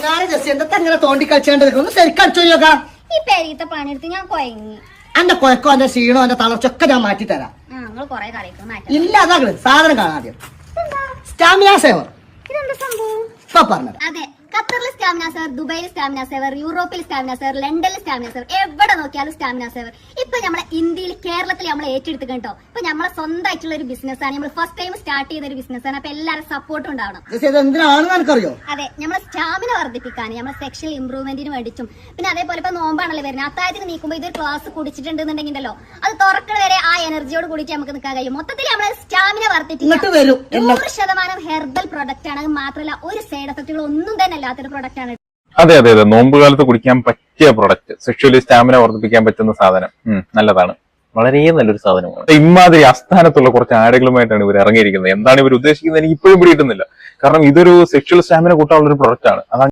അങ്ങനെ തോണ്ടി കളിച്ചേണ്ടത് ഒന്ന് ശരിക്കടിച്ചോ നോക്കാം. ഈ പെരീത്തെ പണിയെടുത്ത് ഞാൻ കൊയങ്ങി. എന്റെ കൊയക്കോ എന്റെ ക്ഷീണോ എന്റെ തളർച്ചൊക്കെ ഞാൻ മാറ്റി തരാം. നിങ്ങൾ കൊറേ കളിക്കും ഇല്ല, അതാ സാധനം കാണാദ്യം. സ്റ്റാമിന സേവർ ഇതെന്താ സംഭവം? ഇപ്പൊ പറഞ്ഞത്. അതെ, ഖത്തറിൽ സ്റ്റാമിന സേവർ, ദുബൈയിൽ സ്റ്റാമിന സേവർ, യൂറോപ്പിൽ സ്റ്റാമിന സേവർ, ലണ്ടനിൽ സ്റ്റാമിന സേവർ, എവിടെ നോക്കിയാലും സ്റ്റാമിന സേവർ. ഇപ്പൊ നമ്മളെ ഇന്ത്യയിൽ കേരളത്തിൽ നമ്മൾ ഏറ്റെടുത്ത് കേട്ടോ. ഇപ്പൊ നമ്മളെ സ്വന്തമായിട്ടുള്ള ഒരു ബിസിനസ് ആണ്, നമ്മൾ ഫസ്റ്റ് ടൈം സ്റ്റാർട്ട് ചെയ്ത ഒരു ബിസിനസ് ആണ്. അപ്പൊ എല്ലാവരും സപ്പോർട്ട് ഉണ്ടാവണം. എന്തിനാണെന്ന് എനിക്കറിയോ? അതെ, നമ്മളെ സ്റ്റാമിന വർദ്ധിപ്പിക്കാൻ, നമ്മളെ സെക്ഷൽ ഇംപ്രൂവ്മെന്റിന് വേണ്ടിച്ചും, പിന്നെ അതേപോലെ ഇപ്പൊ നോമ്പാണല്ലോ വരുന്നത്. അത്താഴത്തിന് നീക്കുമ്പോൾ ഇതൊരു ക്ലാസ് കുടിച്ചിട്ടുണ്ടെന്നുണ്ടെങ്കിലോ അത് തുറക്കണ വരെ ആ എനർജിയോട് കൂടിയിട്ട് നമുക്ക് നിൽക്കാൻ കഴിയും. മൊത്തത്തിൽ നമ്മളെ സ്റ്റാമിന വർദ്ധിപ്പിക്കും. 100% ഹെർബൽ പ്രൊഡക്റ്റ് ആണ്. അത് മാത്രമല്ല ഒരു സൈഡ് എഫക്റ്റുകൾ ഒന്നും തന്നെ അല്ലാത്തൊരു പ്രൊഡക്റ്റ് ആണ്. അതെ അതെ അതെ, നോമ്പ് കാലത്ത് കുടിക്കാൻ പറ്റിയ പ്രൊഡക്റ്റ്, സെക്ഷുവലി സ്റ്റാമിന വർദ്ധിപ്പിക്കാൻ പറ്റുന്ന സാധനം. നല്ലതാണ്, വളരെ നല്ലൊരു സാധനമാണ്. ഇമാതിരി അസ്ഥാനത്തുള്ള കുറച്ച് ആടുകളുമായിട്ടാണ് ഇവർ ഇറങ്ങിയിരിക്കുന്നത്. എന്താണ് ഇവർ ഉദ്ദേശിക്കുന്നത് എനിക്ക് ഇപ്പോഴും പിടിയിട്ടുന്നില്ല. കാരണം ഇതൊരു സെക്ഷൽ സ്റ്റാമിന കൂട്ടാനുള്ള ഒരു പ്രൊഡക്റ്റ് ആണ്.